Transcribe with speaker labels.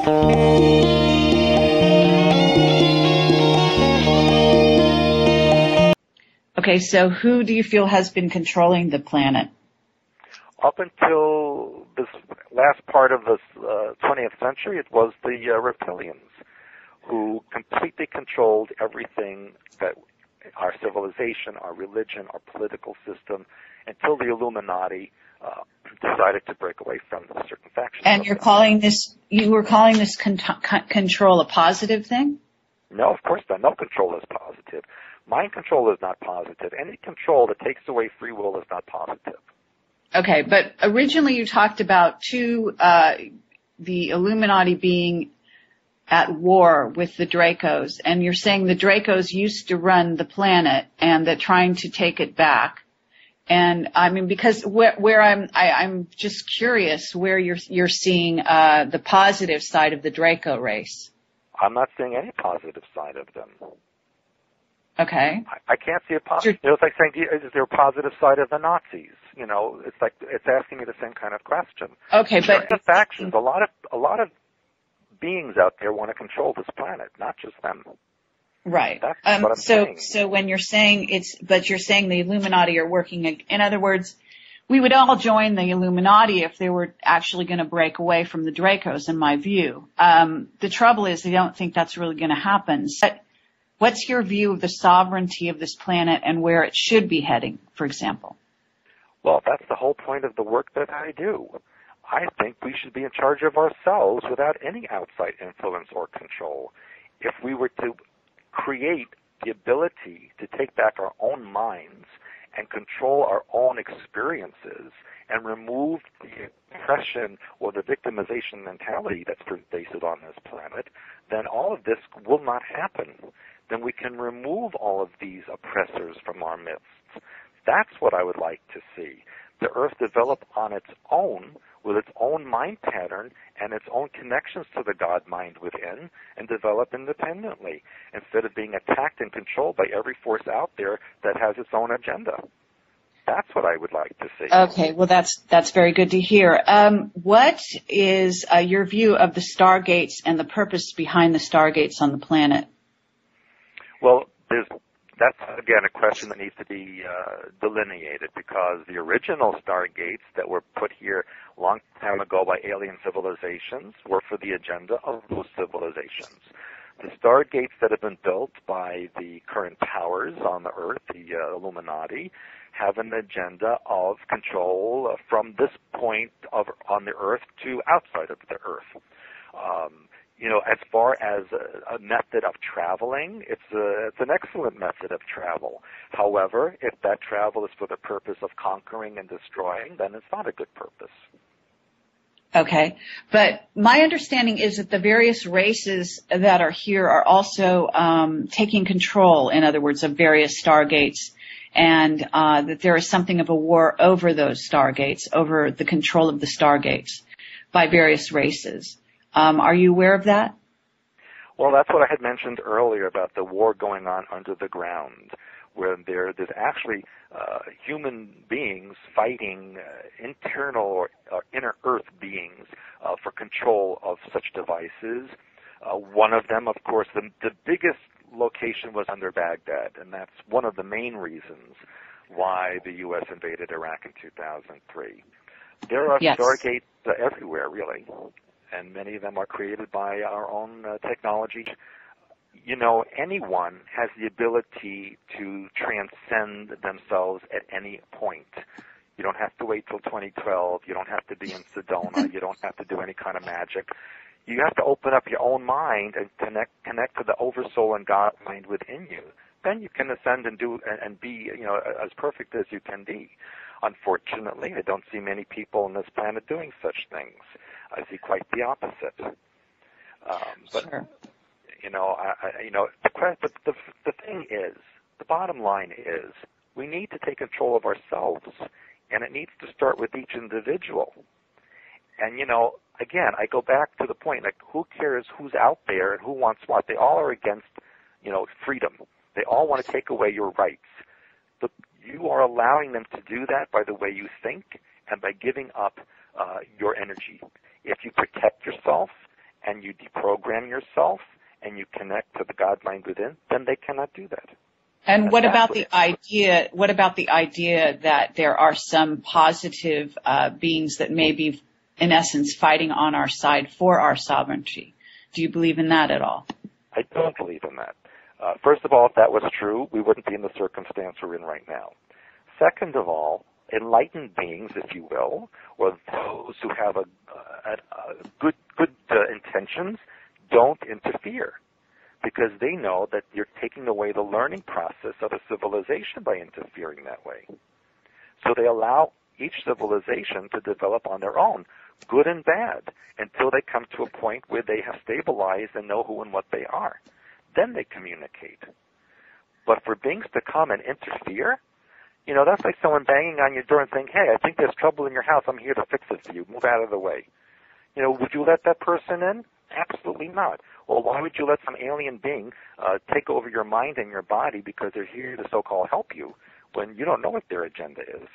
Speaker 1: Okay, so who do you feel has been controlling the planet?
Speaker 2: Up until this last part of the 20th century, it was the reptilians who completely controlled everything that our civilization, our religion, our political system, until the Illuminati decided to break away from certain factions.
Speaker 1: And you were calling this control a positive thing?
Speaker 2: No, of course not. No control is positive. Mind control is not positive. Any control that takes away free will is not positive.
Speaker 1: Okay, but originally you talked about the Illuminati being at war with the Dracos, and you're saying the Dracos used to run the planet and they're trying to take it back. And I mean, because where I'm just curious where you're seeing the positive side of the Draco race.
Speaker 2: I'm not seeing any positive side of them.
Speaker 1: Okay.
Speaker 2: I can't see a positive. You know, it's like saying, is there a positive side of the Nazis? You know, it's like it's asking me the same kind of question.
Speaker 1: Okay, but
Speaker 2: the factions, a lot of beings out there want to control this planet, not just them.
Speaker 1: Right.
Speaker 2: That's what I'm saying.
Speaker 1: So when you're saying you're saying the Illuminati are working. In other words, we would all join the Illuminati if they were actually going to break away from the Dracos, in my view. The trouble is, I don't think that's really going to happen. But what's your view of the sovereignty of this planet and where it should be heading, for example?
Speaker 2: Well, that's the whole point of the work that I do. I think we should be in charge of ourselves without any outside influence or control. If we were to create the ability to take back our own minds and control our own experiences and remove the oppression or the victimization mentality that's pervasive on this planet, then all of this will not happen. Then we can remove all of these oppressors from our midst. That's what I would like to see. The Earth develop on its own with its own mind pattern and its own connections to the God mind within, and develop independently instead of being attacked and controlled by every force out there that has its own agenda. That's what I would like to see.
Speaker 1: Okay, well that's very good to hear. What is your view of the stargates and the purpose behind the stargates on the planet?
Speaker 2: Well, that's, again, a question that needs to be delineated, because the original stargates that were put here a long time ago by alien civilizations were for the agenda of those civilizations. The stargates that have been built by the current powers on the Earth, the Illuminati, have an agenda of control from this point on the Earth to outside of the Earth. You know, as far as a method of traveling, it's an excellent method of travel. However, if that travel is for the purpose of conquering and destroying, then it's not a good purpose.
Speaker 1: Okay, but my understanding is that the various races that are here are also taking control, in other words, of various stargates, and that there is something of a war over those stargates, over the control of the stargates by various races. Are you aware of that?
Speaker 2: Well, that's what I had mentioned earlier about the war going on under the ground, where there's actually human beings fighting internal or inner Earth beings for control of such devices. One of them, of course, the biggest location was under Baghdad, and that's one of the main reasons why the U.S. invaded Iraq in 2003. There are stargates everywhere, really, and many of them are created by our own technology. You know, anyone has the ability to transcend themselves at any point. You don't have to wait till 2012. You don't have to be in Sedona. You don't have to do any kind of magic. You have to open up your own mind and connect to the oversoul and God mind within you. Then you can ascend and be, you know, as perfect as you can be. Unfortunately, I don't see many people on this planet doing such things. I see quite the opposite. But
Speaker 1: sure.
Speaker 2: You know, the thing is, the bottom line is, we need to take control of ourselves, and it needs to start with each individual. And, you know, again, I go back to the point, like, who cares who's out there and who wants what? They all are against, you know, freedom. They all want to take away your rights. But you are allowing them to do that by the way you think and by giving up your energy. If you protect yourself and you deprogram yourself and you connect to the God mind within, then they cannot do that.
Speaker 1: And what about the idea? What about the idea that there are some positive beings that may be, in essence, fighting on our side for our sovereignty? Do you believe in that at all?
Speaker 2: I don't believe in that. First of all, if that was true, we wouldn't be in the circumstance we're in right now. Second of all, enlightened beings, if you will, or those who have good intentions, don't interfere, because they know that you're taking away the learning process of a civilization by interfering that way. So they allow each civilization to develop on their own, good and bad, until they come to a point where they have stabilized and know who and what they are. Then they communicate. But for beings to come and interfere, that's like someone banging on your door and saying, hey, I think there's trouble in your house. I'm here to fix it for you. Move out of the way. Would you let that person in? Absolutely not. Well, why would you let some alien being take over your mind and your body because they're here to so-called help you when you don't know what their agenda is?